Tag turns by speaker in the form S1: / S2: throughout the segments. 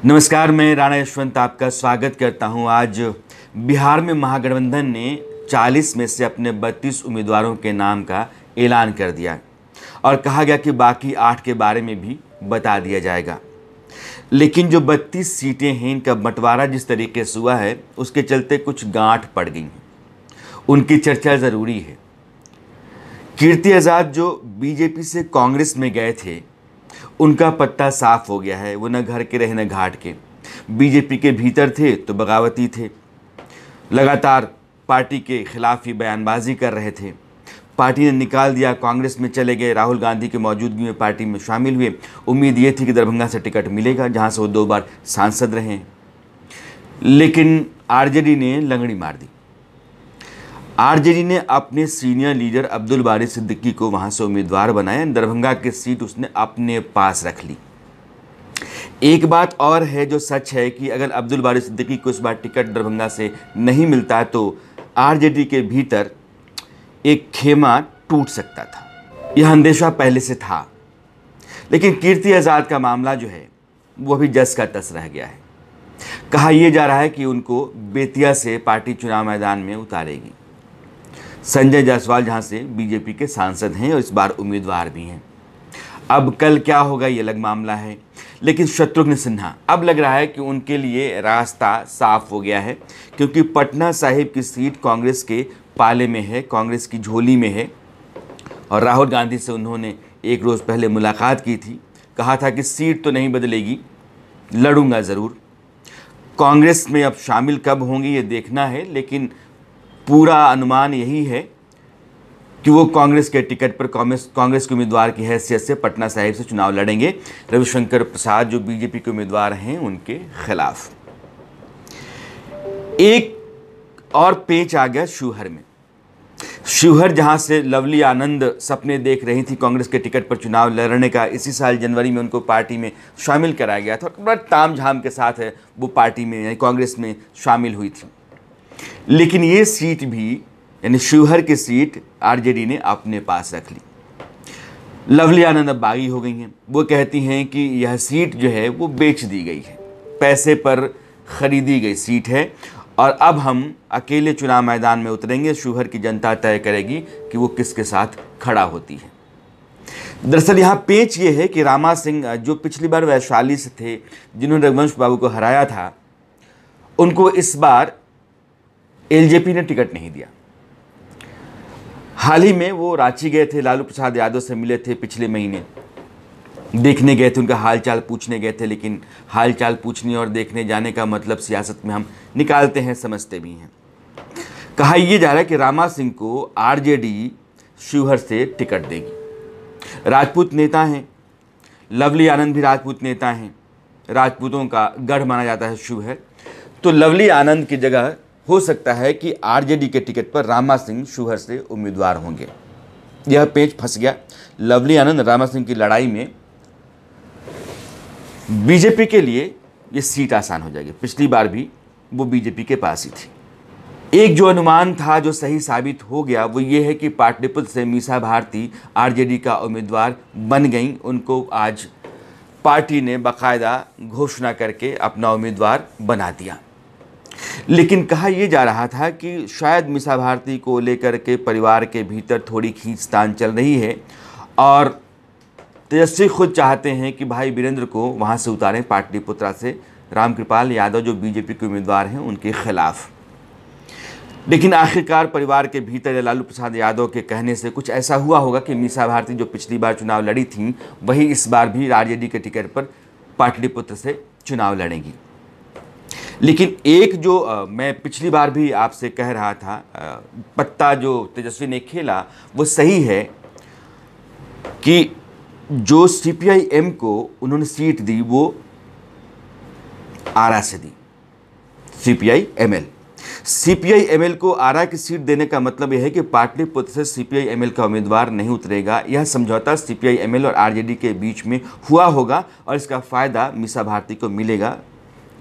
S1: नमस्कार, मैं राणा यशवंत आपका स्वागत करता हूं। आज बिहार में महागठबंधन ने 40 में से अपने 32 उम्मीदवारों के नाम का ऐलान कर दिया और कहा गया कि बाकी 8 के बारे में भी बता दिया जाएगा। लेकिन जो 32 सीटें हैं, इनका बंटवारा जिस तरीके से हुआ है उसके चलते कुछ गांठ पड़ गई हैं। उनकी चर्चा ज़रूरी है। कीर्ति आज़ाद जो बीजेपी से कांग्रेस में गए थे, उनका पत्ता साफ हो गया है। वो न घर के रहे न घाट के। बीजेपी के भीतर थे तो बगावती थे, लगातार पार्टी के खिलाफ ही बयानबाजी कर रहे थे। पार्टी ने निकाल दिया, कांग्रेस में चले गए, राहुल गांधी की मौजूदगी में पार्टी में शामिल हुए। उम्मीद ये थी कि दरभंगा से टिकट मिलेगा, जहां से वो 2 बार सांसद रहे। लेकिन आरजेडी ने लंगड़ी मार दी। आरजेडी ने अपने सीनियर लीडर अब्दुल बारी सिद्दीकी को वहां से उम्मीदवार बनाया। दरभंगा की सीट उसने अपने पास रख ली। एक बात और है जो सच है कि अगर अब्दुल बारी सिद्दीकी को इस बार टिकट दरभंगा से नहीं मिलता तो आरजेडी के भीतर एक खेमा टूट सकता था। यह अंदेशा पहले से था। लेकिन कीर्ति आज़ाद का मामला जो है वो अभी जस का तस रह गया है। कहा यह जा रहा है कि उनको बेतिया से पार्टी चुनाव मैदान में उतारेगी। संजय जायसवाल जहां से बीजेपी के सांसद हैं और इस बार उम्मीदवार भी हैं। अब कल क्या होगा ये अलग मामला है। लेकिन शत्रुघ्न सिन्हा, अब लग रहा है कि उनके लिए रास्ता साफ हो गया है, क्योंकि पटना साहिब की सीट कांग्रेस के पाले में है, कांग्रेस की झोली में है। और राहुल गांधी से उन्होंने एक रोज़ पहले मुलाकात की थी। कहा था कि सीट तो नहीं बदलेगी, लड़ूंगा ज़रूर। कांग्रेस में अब शामिल कब होंगी ये देखना है, लेकिन पूरा अनुमान यही है कि वो कांग्रेस के टिकट पर कांग्रेस के उम्मीदवार की हैसियत से पटना साहिब से चुनाव लड़ेंगे, रविशंकर प्रसाद जो बीजेपी के उम्मीदवार हैं उनके खिलाफ। एक और पेच आ गया शिवहर में। शिवहर जहां से लवली आनंद सपने देख रही थी कांग्रेस के टिकट पर चुनाव लड़ने का, इसी साल जनवरी में उनको पार्टी में शामिल कराया गया था। बड़ा ताम झाम के साथ है वो पार्टी में यानी कांग्रेस में शामिल हुई थी। लेकिन ये सीट भी यानी शिवहर की सीट आरजेडी ने अपने पास रख ली। लवली आनंद अब बागी हो गई हैं। वो कहती हैं कि यह सीट जो है वो बेच दी गई है, पैसे पर खरीदी गई सीट है और अब हम अकेले चुनाव मैदान में उतरेंगे। शिवहर की जनता तय करेगी कि वो किसके साथ खड़ा होती है। दरअसल यहाँ पेच ये है कि रामा सिंह जो पिछली बार वैशाली से थे, जिन्होंने रघुवंश बाबू को हराया था, उनको इस बार एलजेपी ने टिकट नहीं दिया। हाल ही में वो रांची गए थे, लालू प्रसाद यादव से मिले थे, पिछले महीने देखने गए थे, उनका हालचाल पूछने गए थे। लेकिन हालचाल पूछने और देखने जाने का मतलब सियासत में हम निकालते हैं, समझते भी हैं। कहा यह जा रहा है कि रामा सिंह को आरजेडी शिवहर से टिकट देगी। राजपूत नेता हैं, लवली आनंद भी राजपूत नेता हैं, राजपूतों का गढ़ माना जाता है शिवहर। तो लवली आनंद की जगह हो सकता है कि आरजेडी के टिकट पर रामा सिंह शिवहर से उम्मीदवार होंगे। यह पेच फंस गया। लवली आनंद रामा सिंह की लड़ाई में बीजेपी के लिए यह सीट आसान हो जाएगी। पिछली बार भी वो बीजेपी के पास ही थी। एक जो अनुमान था जो सही साबित हो गया वो ये है कि पाटलिपुत्र से मीसा भारती आरजेडी का उम्मीदवार बन गई। उनको आज पार्टी ने बाकायदा घोषणा करके अपना उम्मीदवार बना दिया। लेकिन कहा यह जा रहा था कि शायद मीसा भारती को लेकर के परिवार के भीतर थोड़ी खींचतान चल रही है और तेजस्वी खुद चाहते हैं कि भाई वीरेंद्र को वहां से उतारें, पाटलिपुत्रा से रामकृपाल यादव जो बीजेपी के उम्मीदवार हैं उनके खिलाफ। लेकिन आखिरकार परिवार के भीतर लालू प्रसाद यादव के कहने से कुछ ऐसा हुआ होगा कि मीसा भारती जो पिछली बार चुनाव लड़ी थी वही इस बार भी आरजेडी के टिकट पर पाटलिपुत्र से चुनाव लड़ेंगी। लेकिन एक जो मैं पिछली बार भी आपसे कह रहा था, पत्ता जो तेजस्वी ने खेला वो सही है कि जो सीपीआई-एम को उन्होंने सीट दी वो आरा से दी। सीपीआई-एमएल को आरा की सीट देने का मतलब यह है कि पाटलिपुत्र से सीपीआई-एमएल का उम्मीदवार नहीं उतरेगा। यह समझौता सीपीआई-एमएल और आरजेडी के बीच में हुआ होगा और इसका फ़ायदा मीसा भारती को मिलेगा,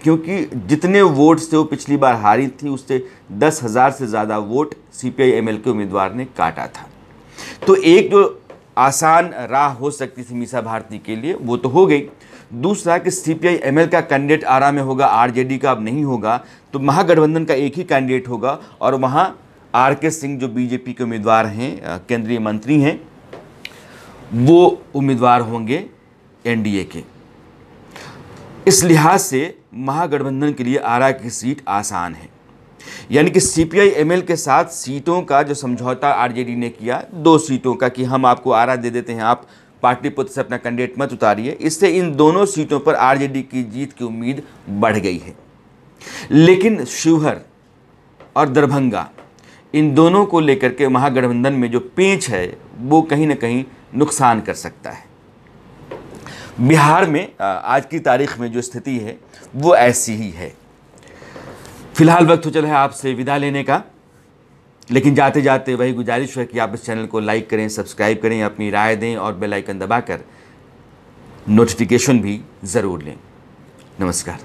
S1: क्योंकि जितने वोट से वो पिछली बार हारी थी उससे 10,000 से ज़्यादा वोट सीपीआई-एमएल के उम्मीदवार ने काटा था। तो एक जो आसान राह हो सकती थी मीसा भारती के लिए वो तो हो गई। दूसरा कि सीपीआई एमएल का कैंडिडेट आरा में होगा, आरजेडी का अब नहीं होगा, तो महागठबंधन का एक ही कैंडिडेट होगा और वहाँ आरके सिंह जो बीजेपी के उम्मीदवार हैं, केंद्रीय मंत्री हैं, वो उम्मीदवार होंगे एनडीए के। इस लिहाज से महागठबंधन के लिए आरा की सीट आसान है। यानी कि सीपीआई एमएल के साथ सीटों का जो समझौता आरजेडी ने किया, 2 सीटों का, कि हम आपको आरा दे देते हैं, आप पाटलिपुत्र से अपना कैंडिडेट मत उतारिए, इससे इन दोनों सीटों पर आरजेडी की जीत की उम्मीद बढ़ गई है। लेकिन शिवहर और दरभंगा, इन दोनों को लेकर के महागठबंधन में जो पेंच है वो कहीं ना कहीं नुकसान कर सकता है। बिहार में आज की तारीख में जो स्थिति है वो ऐसी ही है। फिलहाल वक्त हो चला है आपसे विदा लेने का, लेकिन जाते जाते वही गुजारिश है कि आप इस चैनल को लाइक करें, सब्सक्राइब करें, अपनी राय दें और बेल आइकन दबाकर नोटिफिकेशन भी ज़रूर लें। नमस्कार।